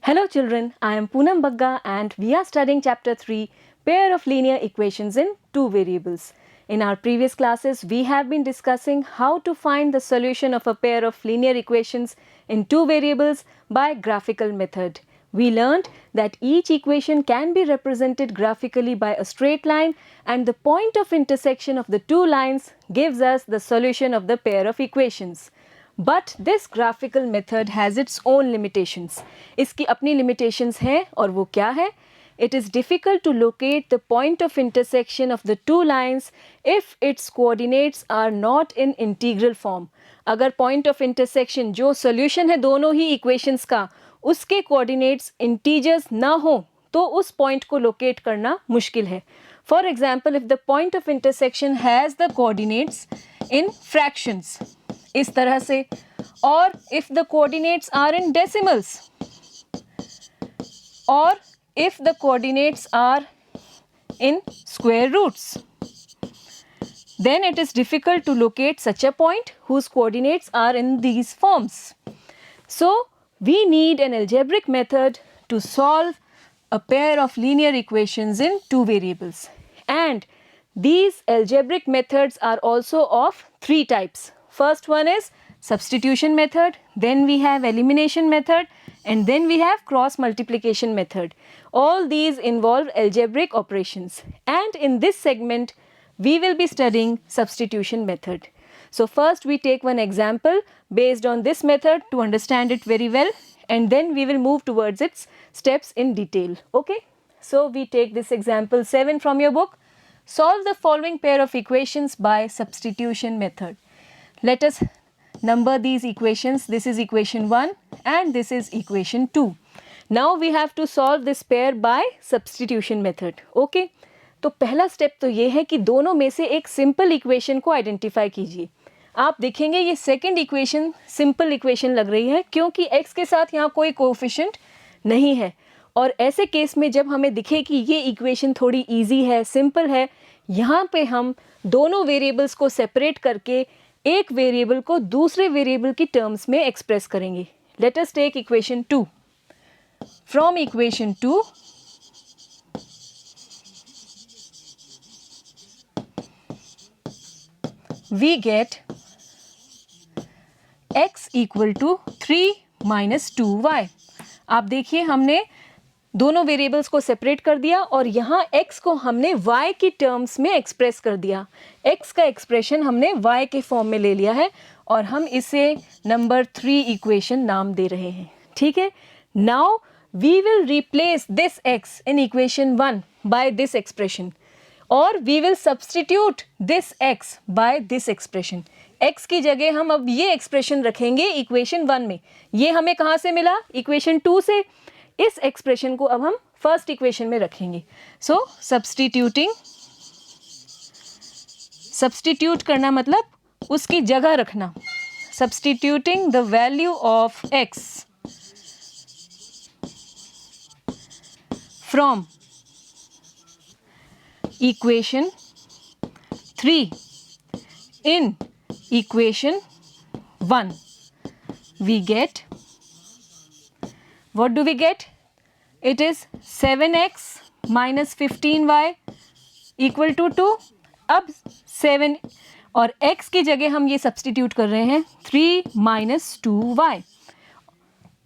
Hello children, I am Poonam Bagga and we are studying chapter 3, pair of linear equations in two variables. In our previous classes, we have been discussing how to find the solution of a pair of linear equations in two variables by graphical method. We learned that each equation can be represented graphically by a straight line and the point of intersection of the two lines gives us the solution of the pair of equations. But this graphical method has its own limitations. इसकी अपनी limitations हैं और वो क्या है? It is difficult to locate the point of intersection of the two lines if its coordinates are not in integral form. अगर point of intersection जो solution है दोनों ही equations का उसके coordinates integers ना हो तो उस point को locate करना मुश्किल है. For example, if the point of intersection has the coordinates in fractions इस तरह से और if the coordinates are in decimals or if the coordinates are in square roots, then it is difficult to locate such a point whose coordinates are in these forms. So we need an algebraic method to solve a pair of linear equations in two variables, and these algebraic methods are also of three types. First one is substitution method, then we have elimination method, and then we have cross multiplication method. All these involve algebraic operations, and in this segment we will be studying substitution method. So first we take one example based on this method to understand it very well, and then we will move towards its steps in detail. Okay, so we take this example 7 from your book. Solve the following pair of equations by substitution method. Let us number these equations. This is equation 1 and this is equation 2. Now we have to solve this pair by substitution method. Okay? तो पहला step तो ये है कि दोनों में से एक सिंपल इक्वेशन को आइडेंटिफाई कीजिए. आप देखेंगे ये सेकंड इक्वेशन सिंपल इक्वेशन लग रही है क्योंकि x के साथ यहाँ कोई कोएफिशिएंट नहीं है, और ऐसे केस में जब हमें दिखे कि ये इक्वेशन थोड़ी इजी है, सिंपल है, यहाँ पे हम दोनों वेरिएबल्स को सेपरेट करके एक वेरिएबल को दूसरे वेरिएबल की टर्म्स में एक्सप्रेस करेंगे. Let us take equation 2. From equation 2 we get x equal to 3 minus 2y. आप देखिए हमने दोनों वेरिएबल्स को सेपरेट कर दिया और यहाँ x को हमने y की टर्म्स में एक्सप्रेस कर दिया. x का एक्सप्रेशन हमने y के फॉर्म में ले लिया है और हम इसे नंबर 3 इक्वेशन नाम दे रहे हैं. ठीक है. Now we will replace this x in equation 1 by this expression और we will substitute this x by this expression. x की जगह हम अब ये एक्सप्रेशन रखेंगे इक्वेशन 1 में. ये हमें कहाँ से मिला? इक्वेशन 2 से. इस एक्सप्रेशन को अब हम फर्स्ट इक्वेशन में रखेंगे. सो सब्स्टिट्यूट करना मतलब उसकी जगह रखना. Substituting the value of x from equation 3 in equation 1, we get, what do we get? It is 7x minus 15y equal to 2. अब 7 और x की जगह हम ये सब्स्टिट्यूट कर रहे हैं 3 minus 2y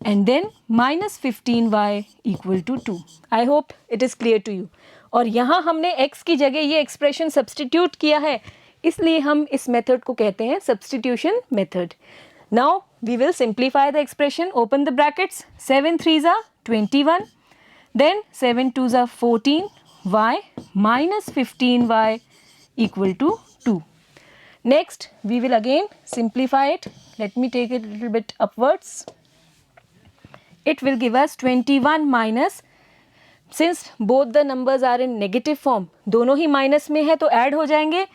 and then minus 15y equal to 2. I hope it is clear to you. और यहाँ हमने x की जगह ये एक्सप्रेशन सब्स्टिट्यूट किया है, इसलिए हम इस मेथड को कहते हैं substitution method. Now we will simplify the expression. Open the brackets. 7 3s are 21, then 7 2s are 14y minus 15y equal to 2. Next we will again simplify it. Let me take it a little bit upwards. It will give us 21 minus, since both the numbers are in negative form, दोनों ही minus में है तो add हो जाएंगे,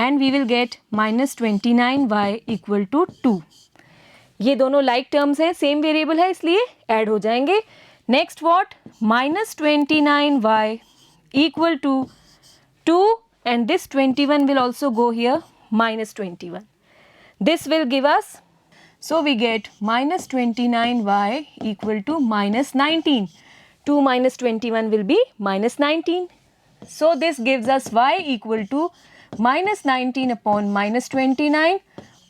and we will get minus 29y equal to 2. ये दोनों like terms हैं, same variable है इसलिए ऐड हो जाएंगे. Next what? minus 29y equal to 2 and this 21 will also go here, minus 21. This will give us, So we get minus 29y equal to minus 19. 2 minus 21 will be minus 19. So this gives us y equal to minus 19 upon minus 29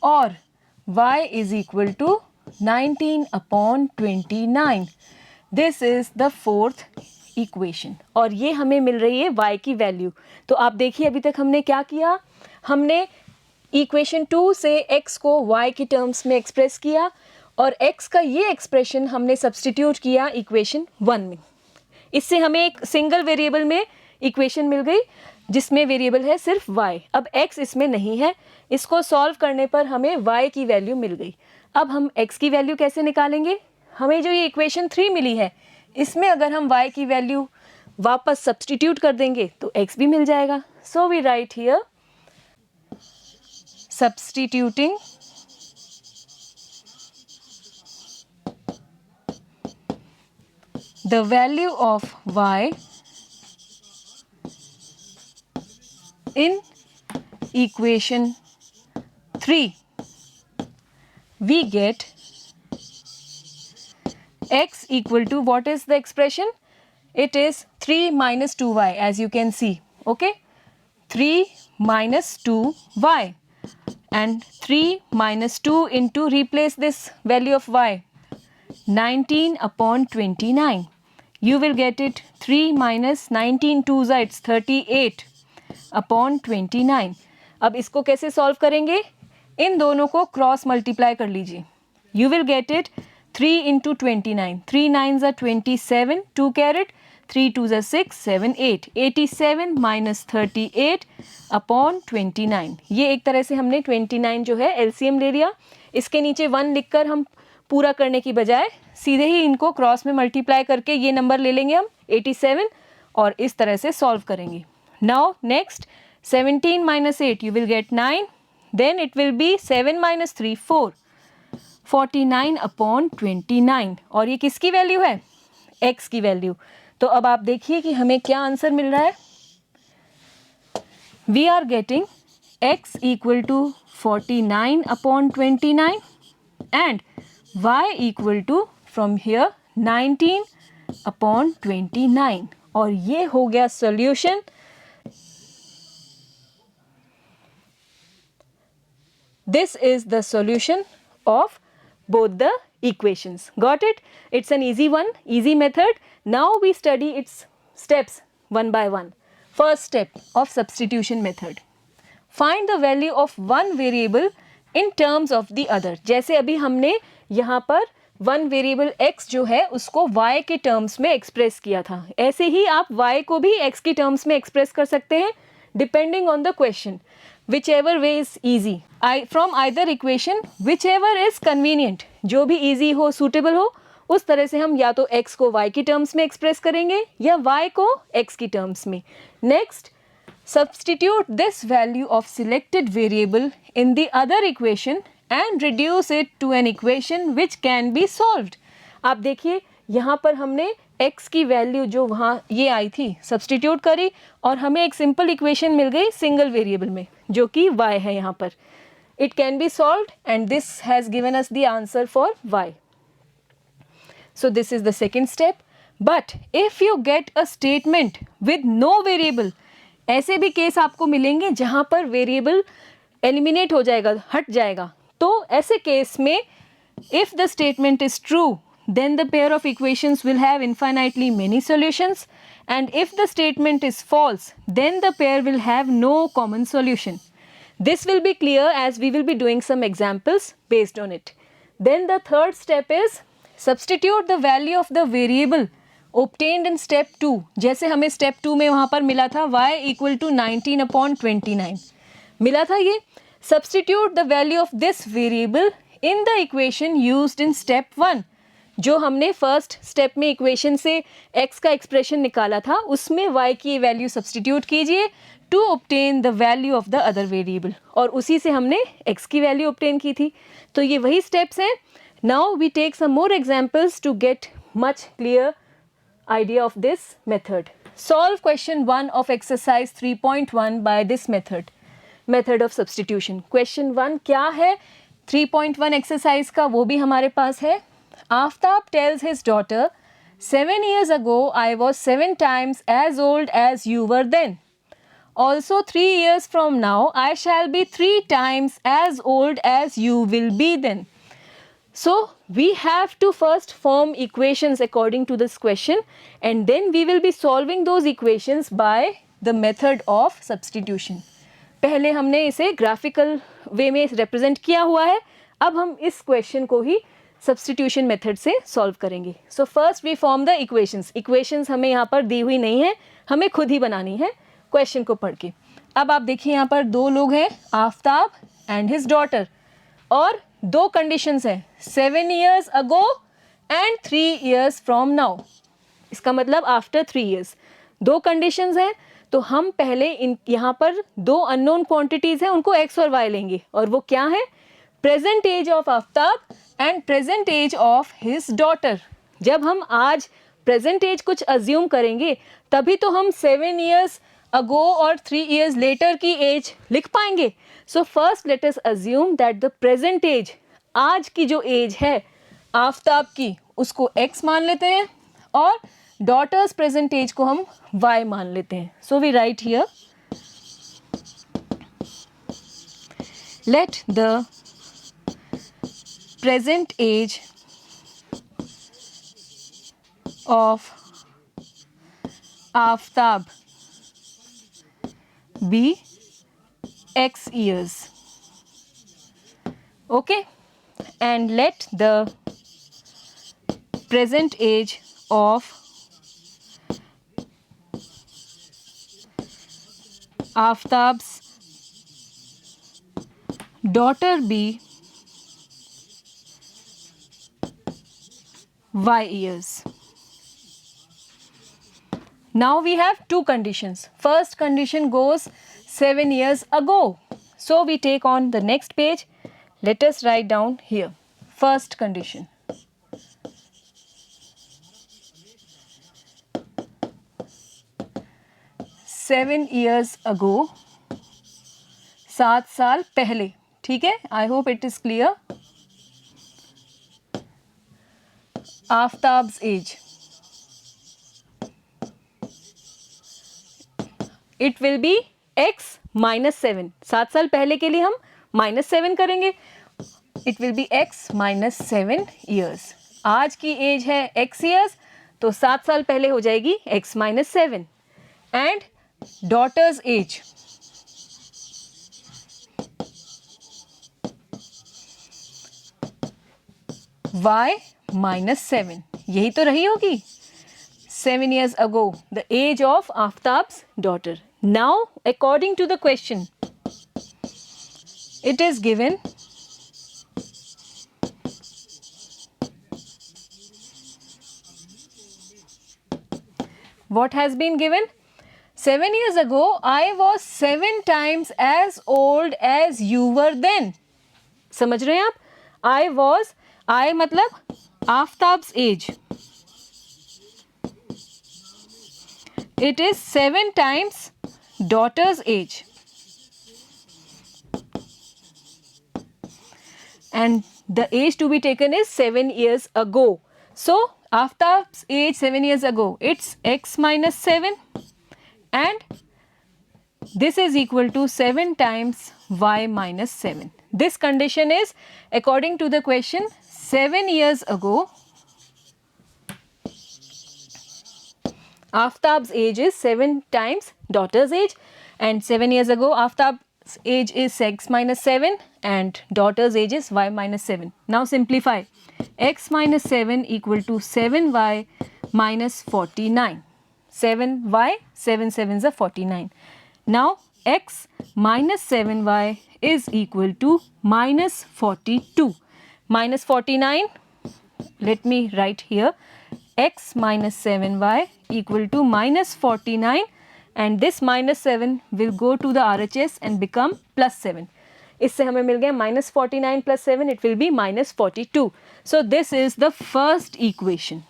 or y is equal to 19 upon 29. This is the fourth equation और ये हमें मिल रही है y की value. तो आप देखिए अभी तक हमने क्या किया, हमने इक्वेशन 2 से x को y की टर्म्स में एक्सप्रेस किया और x का ये एक्सप्रेशन हमने सब्स्टिट्यूट किया इक्वेशन 1 में. इससे हमें एक सिंगल वेरिएबल में इक्वेशन मिल गई जिसमें वेरिएबल है सिर्फ y. अब x इसमें नहीं है, इसको सॉल्व करने पर हमें y की वैल्यू मिल गई. अब हम x की वैल्यू कैसे निकालेंगे, हमें जो ये इक्वेशन 3 मिली है इसमें अगर हम y की वैल्यू वापस सब्स्टिट्यूट कर देंगे तो x भी मिल जाएगा. So we write here substituting the value of y in equation 3, we get x equal to, what is the expression? It is 3 minus 2y, as you can see. Okay, 3 minus 2y. And 3 minus 2 into, replace this value of y, 19 upon 29. You will get it 3 minus 19 2 it's 38 upon 29. अब इसको कैसे solve करेंगे, इन दोनों को cross multiply कर लीजिए. You will get it 3 into 29. 3 9s are 27, 2 caret, 3 2s are 6, 7 8. 87 minus 38 upon 29. ये एक तरह से हमने 29 जो है एलसीएम ले लिया. इसके नीचे 1 लिखकर हम पूरा करने की बजाय सीधे ही इनको क्रॉस में मल्टीप्लाई करके ये नंबर ले लेंगे हम 87 और इस तरह से सॉल्व करेंगे. Now next 17 minus 8 you will get 9. Then it will be 7 minus 3 4. 49 upon 29. और ये किसकी वैल्यू है, x की वैल्यू. तो अब आप देखिए कि हमें क्या आंसर मिल रहा है. We are getting x equal to 49 upon 29 and y equal to from here 19 upon 29. और ये हो गया solution. This is the solution of both the equations. Got it? It's an easy one, easy method. Now we study its steps one by one. First step of substitution method. Find the value of one variable in terms of the other. जैसे अभी हमने यहाँ पर one variable x जो है उसको y के terms में express किया था, ऐसे ही आप y को भी x के terms में express कर सकते हैं depending on the question. Whichever way is easy. From either equation, whichever is convenient. जो भी easy हो, suitable हो, उस तरह से हम या तो x को y की terms में express करेंगे या y को x की terms में. Next, substitute this value of selected variable in the other equation and reduce it to an equation which can be solved. आप देखिए यहाँ पर हमने x की वैल्यू जो वहाँ ये आई थी सब्सटीट्यूट करी और हमें एक सिंपल इक्वेशन मिल गई सिंगल वेरिएबल में जो कि y है यहाँ पर. It can be solved and this has given us the answer for y. So this is the second step. But if you get a statement with no variable, ऐसे भी case आपको मिलेंगे जहाँ पर वेरिएबल एलिमिनेट हो जाएगा, हट जाएगा. तो ऐसे केस में if the statement is true, then the pair of equations will have infinitely many solutions, and if the statement is false, then the pair will have no common solution. This will be clear as we will be doing some examples based on it. Then the third step is substitute the value of the variable obtained in step 2. जैसे हमें step 2 में वहाँ पर मिला था y equal to 19 upon 29 मिला था ये. Substitute the value of this variable in the equation used in step 1. जो हमने फर्स्ट स्टेप में इक्वेशन से x का एक्सप्रेशन निकाला था उसमें y की वैल्यू सब्सटीट्यूट कीजिए to obtain the value of the other variable और उसी से हमने x की वैल्यू ऑब्टेन की थी. तो ये वही स्टेप्स हैं. Now we take some more examples to get much clear idea of this method. Solve question 1 of exercise 3.1 by this method of substitution. Question 1 क्या है, 3.1 एक्सरसाइज का वो भी हमारे पास है. Aftab tales his daughter 7 years ago I was 7 times as old as you were then. Also 3 years from now I shall be 3 times as old as you will be then. So we have to first form equations according to this question and then we will be solving those equations by the method of substitution. पहले हमने इसे graphical वे में represent किया हुआ है, अब हम इस क्वेश्चन को ही सब्सटीट्यूशन मेथड से सॉल्व करेंगे. So first we form the equations. Equations हमें यहाँ पर दी हुई नहीं है, हमें खुद ही बनानी है क्वेश्चन को पढ़ के. अब आप देखिए यहाँ पर दो लोग हैं, आफ्ताब एंड हिज डॉटर, और दो कंडीशंस हैं, 7 years ago and 3 years from now. इसका मतलब आफ्टर 3 years. दो कंडीशंस हैं, तो हम पहले इन यहाँ पर दो अननोन क्वांटिटीज़ हैं, उनको एक्स और वाई लेंगे, और वो क्या है, present age of Aftab and present age of his daughter. जब हम आज प्रेजेंट एज कुछ अज्यूम करेंगे तभी तो हम 7 years ago और 3 years later की एज लिख पाएंगे. So first let us assume that the present age, आज की जो एज है आफ्ताब की, उसको एक्स मान लेते हैं और डॉटर्स प्रेजेंट एज को हम y मान लेते हैं. So we write here, let the present age of Aftab be x years. Okay, and let the present age of Aftab's daughter be y years. Now we have two conditions. First condition goes 7 years ago. So we take on the next page. Let us write down here. First condition. Seven years ago, 7 साल पहले. ठीक है, I hope it is clear. Aftab's age, it will be x -7. 7 साल पहले के लिए हम -7 करेंगे. It will be x -7 years. आज की एज है x ईयर्स, तो 7 साल पहले हो जाएगी x -7. And daughters as, y -7, यही तो रही होगी. 7 years ago, the age of Aftab's daughter. Now, according to the question, it is given what has been given? 7 years ago, I was 7 times as old as you were then. समझ रहे हैं आप? I was, I मतलब Aftab's as. It is 7 times daughter's age. And the age to be taken is 7 years ago. So, Aftab's age 7 years ago, it's x -7. And this is equal to 7 times y -7. This condition is according to the question. 7 years ago, Aftab's age is 7 times daughter's age, and 7 years ago Aftab's age is x -7 and daughter's age is y -7. Now simplify. X -7 equal to 7y -49. 7y, 7 sevens are 49. Now x minus 7y is equal to -42. -49, let me write here, x minus 7y equal to -49, and this -7 will go to the RHS and become +7. इससे हमें मिल गया -49 + 7, it will be -42. So this is the first equation.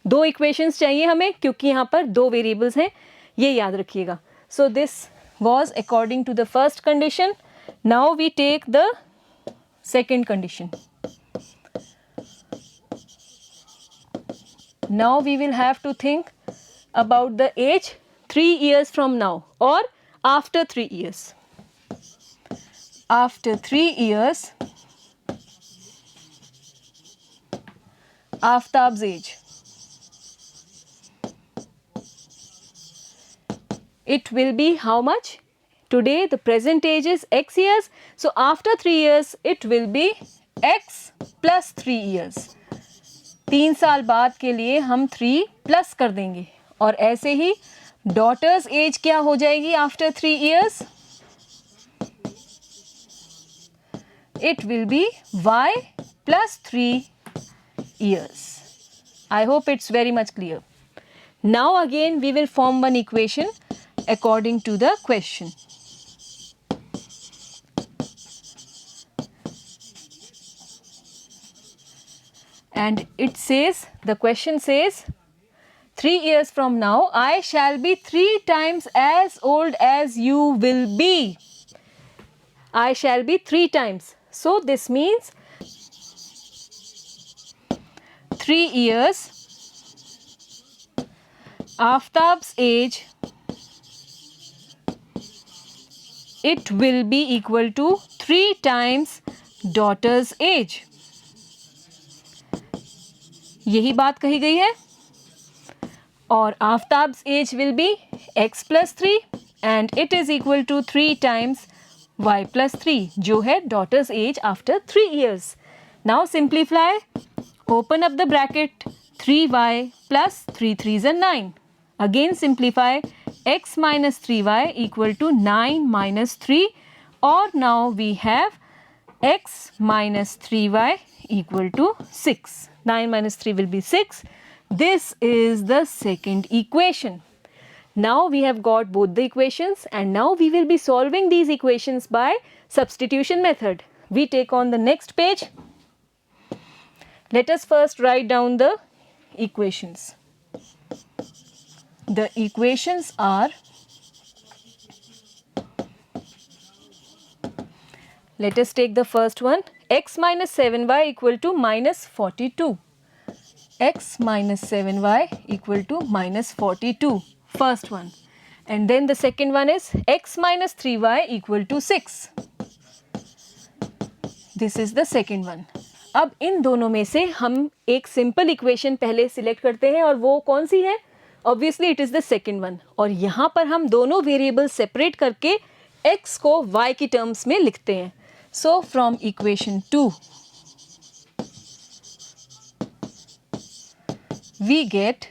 दो equations चाहिए हमें क्योंकि यहाँ पर दो वेरिएबल्स हैं, ये याद रखिएगा. So this was according to the first condition. Now we take the second condition. Now we will have to think about the age 3 years from now or after 3 years. After 3 years, Aftab's age. It will be how much? Today the present age is x years. So after 3 years it will be x plus 3 years. 3 साल बाद के लिए हम 3 plus कर देंगे और ऐसे ही daughters as क्या हो जाएगी after 3 years? It will be y plus 3 years. I hope it's very much clear. Now again we will form one equation according to the question. And it says, the question says, 3 years from now I shall be 3 times as old as you will be. I shall be 3 times. So this means 3 years, Aftab's age, it will be equal to 3 times daughter's age. यही बात कही गई है और Aftab's age will be x plus 3 and it is equal to 3 times y plus 3 जो है daughter's age after 3 years. Now simplify, open up the bracket, 3y plus 3 3s are 9. Again simplify, x minus 3y equal to 9 minus 3 or now we have x minus 3y equal to 6. 9 minus 3 will be 6. This is the second equation. Now we have got both the equations and now we will be solving these equations by substitution method. We take on the next page. Let us first write down the equations. The equations are, let us take the first one, x minus 7y equal to minus 42. X minus 7y equal to minus 42. First one. And then the second one is x minus 3y equal to 6. This is the second one. अब इन दोनों में से हम एक simple equation पहले select करते हैं और वो कौन सी है? Obviously it is the second one. और यहाँ पर हम दोनों वेरिएबल सेपरेट करके x को y की टर्म्स में लिखते हैं. So from equation 2 we get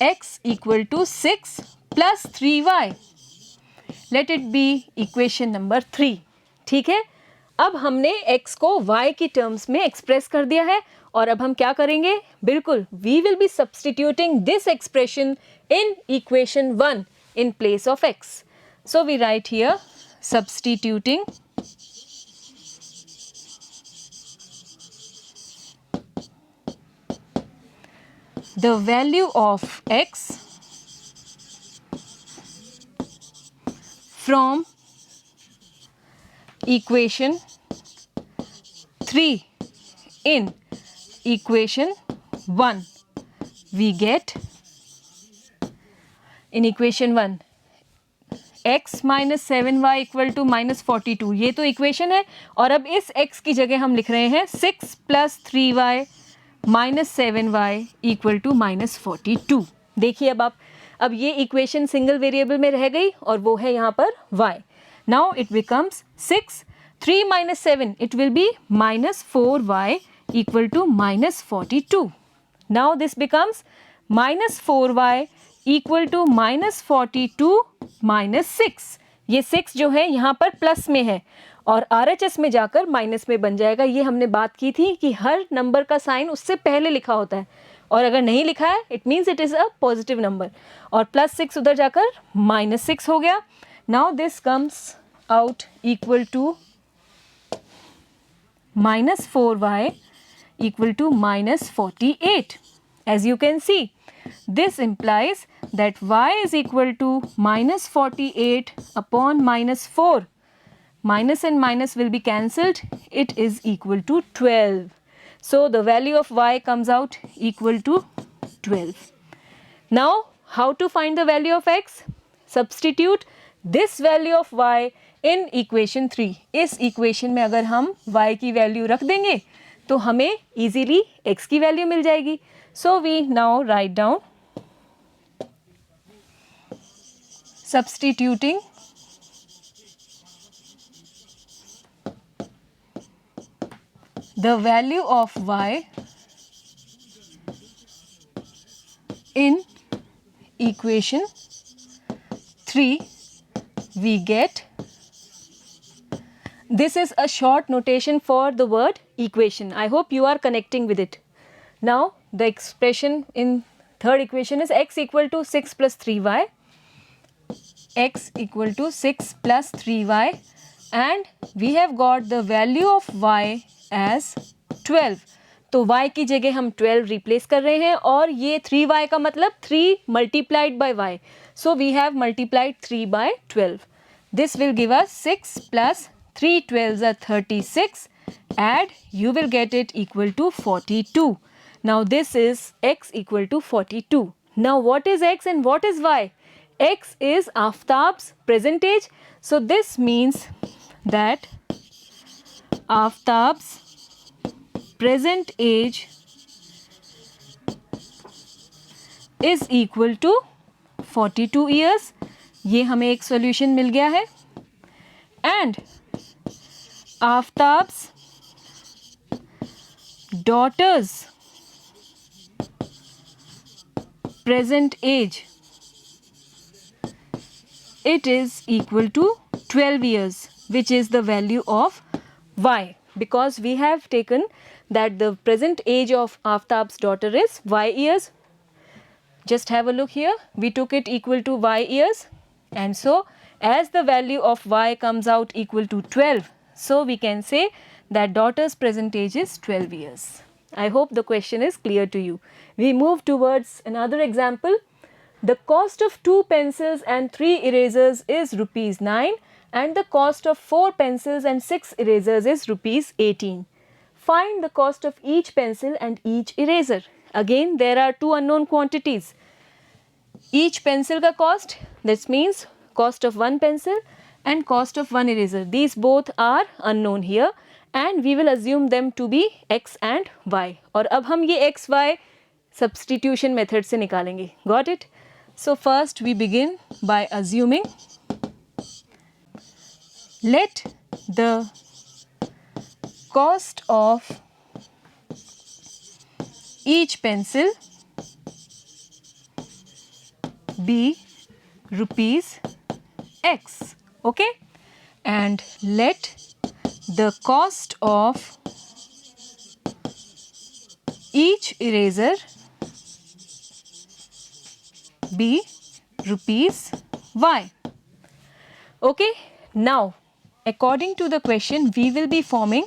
x equal to 6 plus 3y. Let it be equation number 3. ठीक है, अब हमने x को y की टर्म्स में एक्सप्रेस कर दिया है और अब हम क्या करेंगे? बिल्कुल, we will be substituting this expression in equation 1 in place of x. So we write here, substituting the value of x from equation 3 in equation 1. We get in equation 1 x minus 7y equal to minus 42. ये तो equation है और अब इस x की जगह हम लिख रहे हैं 6 plus 3y minus 7y equal to minus 42. देखिए अब ये इक्वेशन सिंगल वेरिएबल में रह गई और वो है यहाँ पर y. Now it becomes 6, 3 minus 7, it will be minus 4y equal to minus 42. Now this becomes minus 4y equal to minus 42 minus 6. ये 6 जो है यहाँ पर प्लस में है और RHS में जाकर माइनस में बन जाएगा. ये हमने बात की थी कि हर नंबर का साइन उससे पहले लिखा होता है और अगर नहीं लिखा है it means it is a positive number और प्लस 6 उधर जाकर माइनस 6 हो गया. Now this comes out equal to minus 4y equal to minus 48. As you can see, this implies that y is equal to minus 48 upon minus 4. minus and minus will be cancelled, it is equal to 12. So the value of y comes out equal to 12. Now how to find the value of x? Substitute this value of y in equation 3. इस equation में अगर हम y की value रख देंगे तो हमें easily x की value मिल जाएगी. So we now write down substituting the value of y in equation 3, we get, this is a short notation for the word equation. I hope you are connecting with it. Now the expression in third equation is x equal to 6 plus 3y, x equal to 6 plus 3y, and we have got the value of y as 12. तो y की जगह हम 12 replace कर रहे हैं और ये 3y का मतलब 3 multiplied by y. So we have multiplied 3 by 12. This will give us 6 plus 3 12s are 36. Add, you will get it equal to 42. Now this is x equal to 42. Now what is x and what is y? X is Aftab's present age. So this means that Aftab's present age is equal to 42 years. ये हमें एक solution मिल गया है. And Aftab's daughter's present age, it is equal to 12 years, which is the value of y, because we have taken that the present age of Aftab's daughter is y years. Just have a look here, we took it equal to y years, and so as the value of y comes out equal to 12, so we can say that daughter's present age is 12 years. I hope the question is clear to you. We move towards another example. The cost of 2 pencils and 3 erasers is rupees 9 and the cost of 4 pencils and 6 erasers is rupees 18. Find the cost of each pencil and each eraser. Again, there are two unknown quantities. Each pencil ka cost, this means cost of one pencil and cost of one eraser. These both are unknown here and we will assume them to be x and y. और अब हम ये x y substitution method से निकालेंगे. Got it? So first we begin by assuming, let the cost of each pencil be rupees x, okay, and let the cost of each eraser be rupees y. Okay, now according to the question we will be forming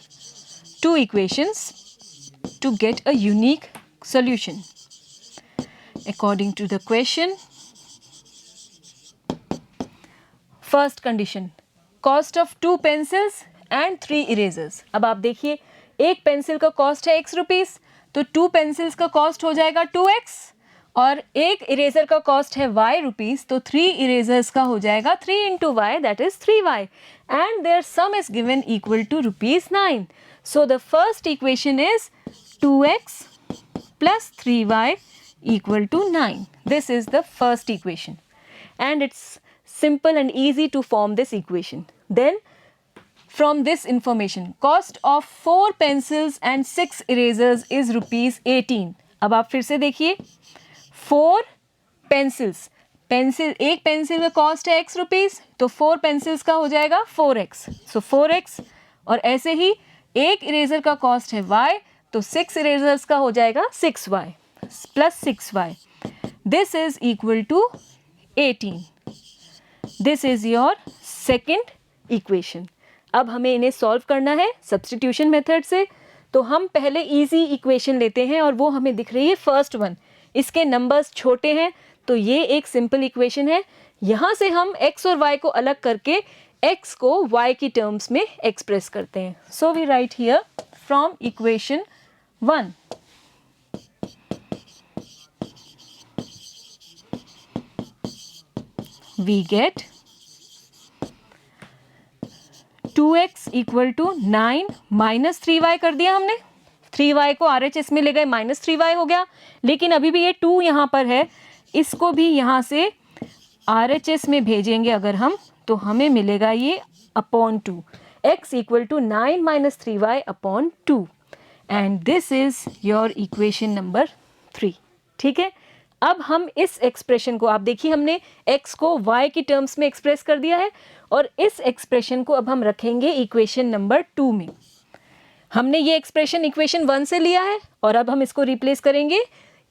two equations to get a unique solution. According to the question, first condition, cost of 2 pencils and 3 erasers. अब आप देखिए एक pencil का cost है x rupees, तो 2 pencils का cost हो जाएगा 2x और एक इरेजर का कॉस्ट है y रुपीस, तो 3 इरेजर्स का हो जाएगा 3 into y, that is 3y, and their sum is given equal to rupees 9. So the first equation is 2x plus 3y equal to 9. This is the first equation and it's simple and easy to form this equation. Then from this information, cost of 4 pencils and 6 erasers is rupees 18. अब आप फिर से देखिए 4 pencils, pencil एक pencil का cost है x rupees, तो 4 pencils का हो जाएगा 4x, सो 4x, और ऐसे ही एक इरेजर का कॉस्ट है y, तो 6 इरेजर्स का हो जाएगा 6y plus 6y. This is equal to 18. This is your second equation. अब हमें इन्हें सॉल्व करना है सब्स्टिट्यूशन मेथड से. तो हम पहले इजी इक्वेशन लेते हैं और वो हमें दिख रही है फर्स्ट वन. इसके नंबर्स छोटे हैं तो ये एक सिंपल इक्वेशन है. यहाँ से हम x और y को अलग करके x को y की टर्म्स में एक्सप्रेस करते हैं. So we write here from equation 1. We get 2x equal to 9 minus 3y कर दिया हमने. 3y को RHS में ले गए, माइनस 3y हो गया. लेकिन अभी भी ये 2 यहाँ पर है, इसको भी यहाँ से RHS में भेजेंगे अगर हम, तो हमें मिलेगा ये upon 2. x equal to 9 minus 3y upon 2. And this is your equation number 3. ठीक है. अब हम इस एक्सप्रेशन को, आप देखिए हमने x को y की टर्म्स में एक्सप्रेस कर दिया है, और इस एक्सप्रेशन को अब हम रखेंगे इक्वेशन नंबर 2 में. हमने ये एक्सप्रेशन इक्वेशन 1 से लिया है और अब हम इसको रिप्लेस करेंगे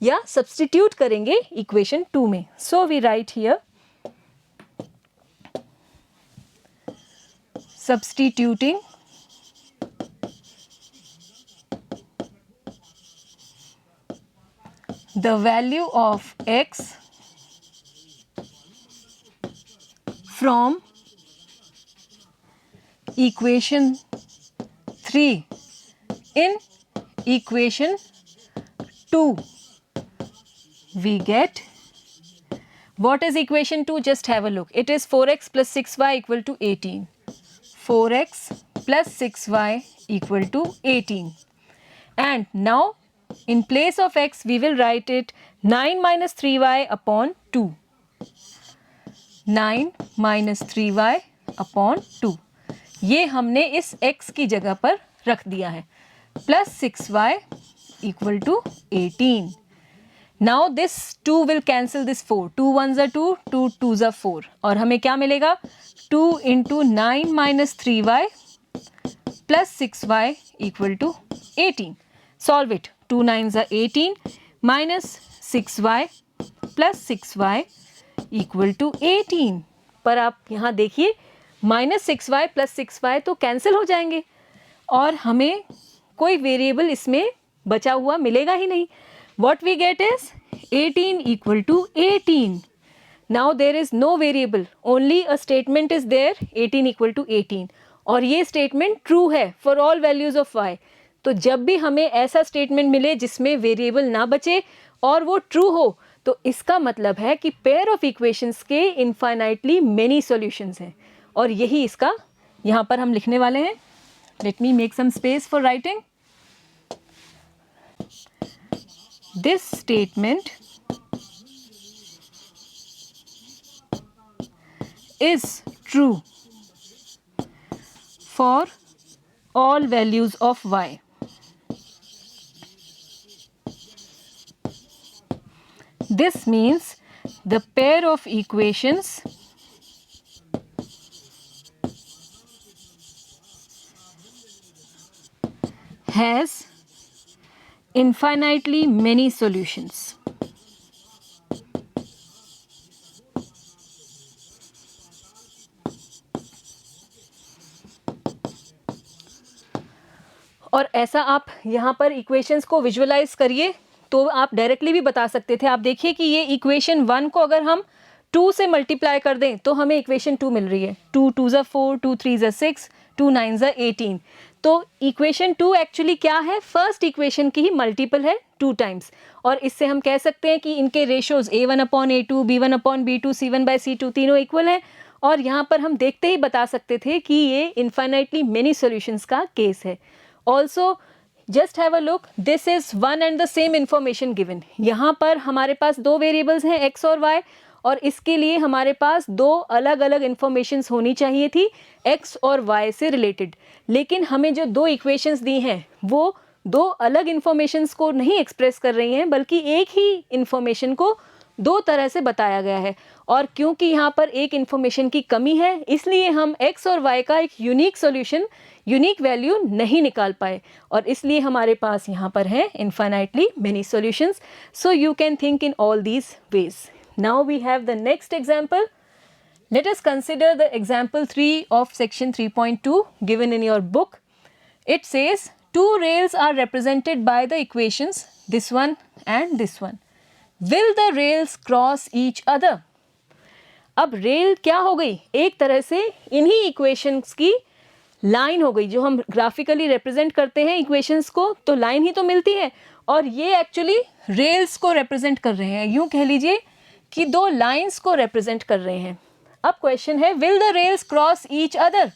या सब्स्टिट्यूट करेंगे इक्वेशन 2 में. So we write here substituting the value of x from equation 3 in equation 2, we get, what is equation 2? Just have a look. It is 4x plus 6y equal to 18. 4x plus 6y equal to 18. And now in place of x we will write it 9 minus 3y upon 2. 9 minus 3y upon 2. ये हमने इस x की जगह पर रख दिया है. Plus 6y equal to 18. Now this 2 will cancel this 4. 2 ones are 2, 2 twos are 4. और हमें क्या मिलेगा? 2 into 9 minus 3y plus 6y equal to 18. Solve it. 2 nines are 18 minus 6y plus 6y equal to 18. पर आप यहाँ देखिए minus 6y plus 6y तो cancel हो जाएंगे और हमें कोई वेरिएबल इसमें बचा हुआ मिलेगा ही नहीं. What we get is 18 equal to 18. Now there is no variable, only a statement is there, 18 equal to 18. और ये statement true है for all values of y. तो जब भी हमें ऐसा statement मिले जिसमें वेरिएबल ना बचे और वो true हो, तो इसका मतलब है कि पेयर ऑफ इक्वेशंस के इनफाइनाइटली मेनी सॉल्यूशंस हैं. और यही इसका यहाँ पर हम लिखने वाले हैं. Let me make some space for writing. This statement is true for all values of y. This means the pair of equations has infinitely many solutions. और ऐसा आप यहाँ पर इक्वेशंस को विजुअलाइज करिए तो आप डायरेक्टली भी बता सकते थे. आप देखिए कि ये इक्वेशन 1 को अगर हम 2 से मल्टीप्लाई कर दें तो हमें इक्वेशन 2 मिल रही है. 2 2s are 4, 2 3s are 6, 2 9s are 18. तो इक्वेशन 2 एक्चुअली क्या है? फर्स्ट इक्वेशन की ही मल्टीपल है 2 टाइम्स. और इससे हम कह सकते हैं कि इनके रेशोज a1/a2, b1/b2, c1/c2 तीनों इक्वल हैं. और यहाँ पर हम देखते ही बता सकते थे कि ये इनफाइनाइटली मेनी सॉल्यूशंस का केस है. Also just have a look, this is one and the same information given. यहाँ पर हमारे पास दो वेरिएबल्स हैं x और y, और इसके लिए हमारे पास दो अलग अलग इंफॉर्मेशंस होनी चाहिए थी x और y से रिलेटेड. लेकिन हमें जो दो इक्वेशंस दी हैं वो दो अलग इंफॉर्मेशंस को नहीं एक्सप्रेस कर रही हैं, बल्कि एक ही इंफॉर्मेशन को दो तरह से बताया गया है. और क्योंकि यहाँ पर एक इंफॉर्मेशन की कमी है, इसलिए हम x और y का एक यूनिक सॉल्यूशन, यूनिक वैल्यू नहीं निकाल पाए. और इसलिए हमारे पास यहाँ पर है infinitely many solutions. So you can think in all these veg. Now we have the next example. Let us consider the example 3 of section 3.2 given in your book. It says two rails are represented by the equations this one and this one. Will the rails cross each other? अब rail क्या हो गई, एक तरह से इन्हीं equations की line हो गई। जो हम ग्राफिकली रिप्रेजेंट करते हैं इक्वेशंस को, तो लाइन ही तो मिलती है, और ये एक्चुअली रेल्स को रिप्रेजेंट कर रहे हैं। यूं कह लीजिए कि दो लाइंस को रिप्रेजेंट कर रहे हैं। अब क्वेश्चन है, will the rails cross each other?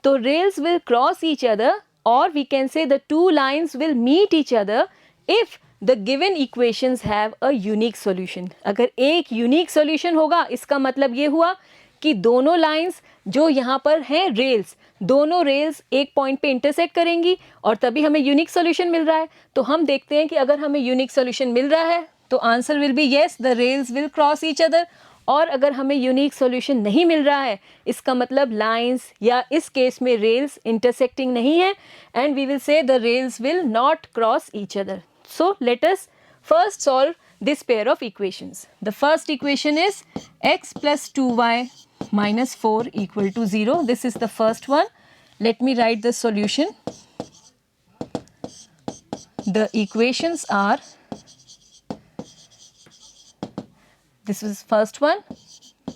तो rails will cross each other, और we can say the two lines will meet each other if the given equations have a unique solution. अगर एक unique solution होगा, इसका मतलब ये हुआ कि दोनों लाइंस जो यहाँ पर हैं रेल्स, दोनों रेल्स एक पॉइंट पे इंटरसेक्ट करेंगी और तभी हमें यूनिक सॉल्यूशन मिल रहा है। तो हम देखते हैं कि अगर हमें यूनिक सॉल्यूशन मिल रहा है तो answer will be yes, the rails will cross each other. और अगर हमें यूनिक सॉल्यूशन नहीं मिल रहा है, इसका मतलब लाइंस या इस केस में रेल्स इंटरसेक्टिंग नहीं है, and we will say the rails will not cross each other. So let us first solve this pair of equations. The first equation is x plus 2y minus 4 equal to 0. This is the first one. Let me write the solution. The equations are, this is first one,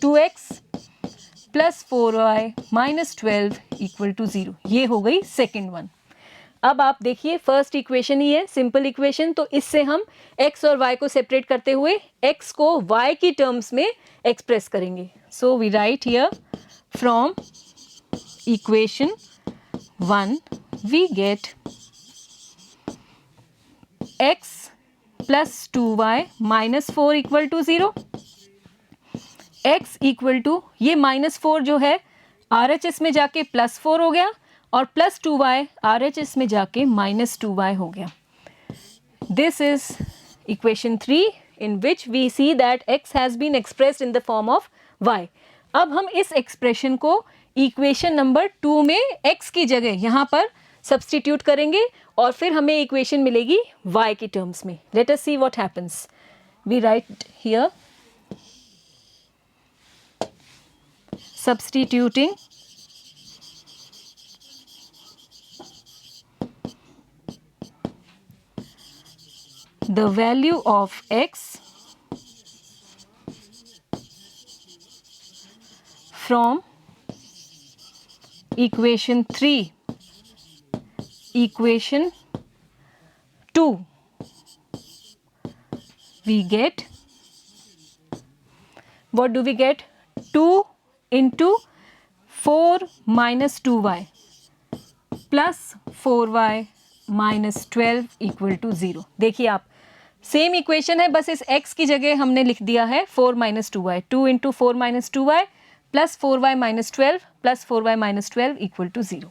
2x plus 4y minus 12 equal to 0. ये हो गई second one. अब आप देखिए first equation ही है, simple equation, तो इससे हम x और y को सेपरेट करते हुए x को y की टर्म्स में एक्सप्रेस करेंगे. So we write here from equation 1 we get x plus 2y minus 4 equal to 0. x equal to, ये माइनस 4 जो है RHS में जाके प्लस 4 हो गया, और प्लस 2y RHS में जाके माइनस 2y हो गया. This is equation 3 in which we see that x has been expressed in the form of y. अब हम इस एक्सप्रेशन को इक्वेशन नंबर 2 में x की जगह यहाँ पर सब्सटीट्यूट करेंगे और फिर हमें इक्वेशन मिलेगी y की टर्म्स में. Let us see what happens. We write here substituting the value of x from equation 3 equation 2 we get, what do we get? 2 into 4 minus 2y plus 4y minus 12 equal to 0. देखिए आप, same equation है, बस इस x की जगह हमने लिख दिया है 4 minus 2y. 2 into 4 minus 2y plus 4y minus 12 plus 4y minus 12 equal to 0.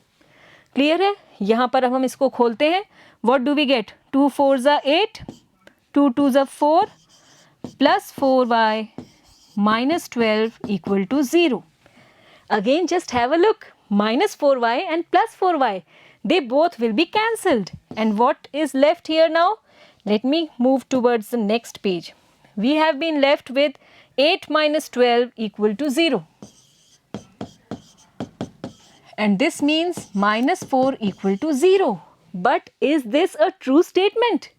Clear है? यहाँ पर अब हम इसको खोलते हैं. What do we get? 2 4s are 8, 2 2s are 4 plus 4y minus 12 equal to 0. Again just have a look. Minus 4y and plus 4y, they both will be cancelled. And what is left here now? Let me move towards the next page. We have been left with 8 minus 12 equal to 0. And this means minus 4 equal to 0. But is this a true statement?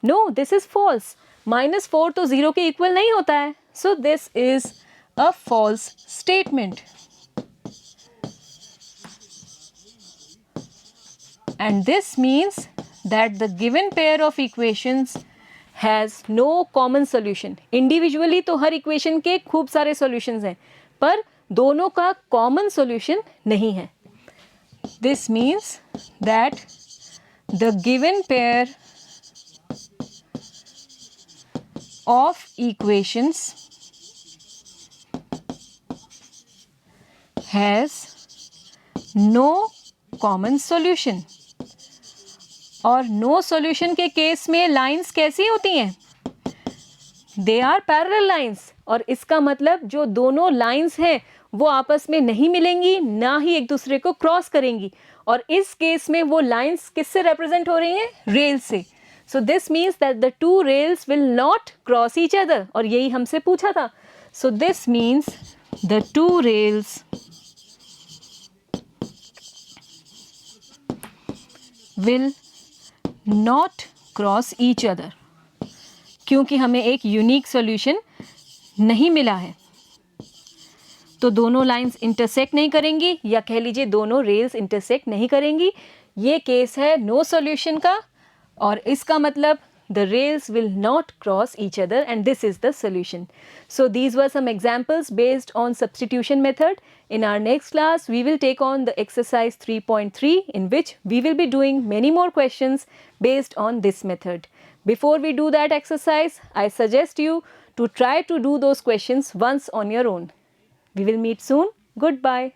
No, this is false. Minus 4 तो 0 के equal नहीं होता है. So this is a false statement. And this means that the given pair of equations has no common solution. Individually तो हर equation के खूब सारे solutions हैं, पर दोनों का common solution नहीं है. This means that the given pair of equations has no common solution. और नो सॉल्यूशन के केस में लाइंस कैसी होती हैं? दे आर पैरेलल लाइंस, और इसका मतलब जो दोनों लाइंस हैं वो आपस में नहीं मिलेंगी, ना ही एक दूसरे को क्रॉस करेंगी. और इस केस में वो लाइंस किससे रिप्रेजेंट हो रही हैं? रेल से. So this means that the two rails will not cross each other, और यही हमसे पूछा था. So this means the two rails will not cross each other, क्योंकि हमें एक यूनिक सॉल्यूशन नहीं मिला है. तो दोनों लाइंस इंटरसेक्ट नहीं करेंगी, या कह लीजिए दोनों रेल्स इंटरसेक्ट नहीं करेंगी, ये केस है नो सॉल्यूशन का, और इसका मतलब the rails will not cross each other, and this is the solution. So these were some examples based on substitution method. In our next class we will take on the exercise 3.3, in which we will be doing many more questions based on this method. Before we do that exercise, I suggest you to try to do those questions once on your own. We will meet soon. Goodbye.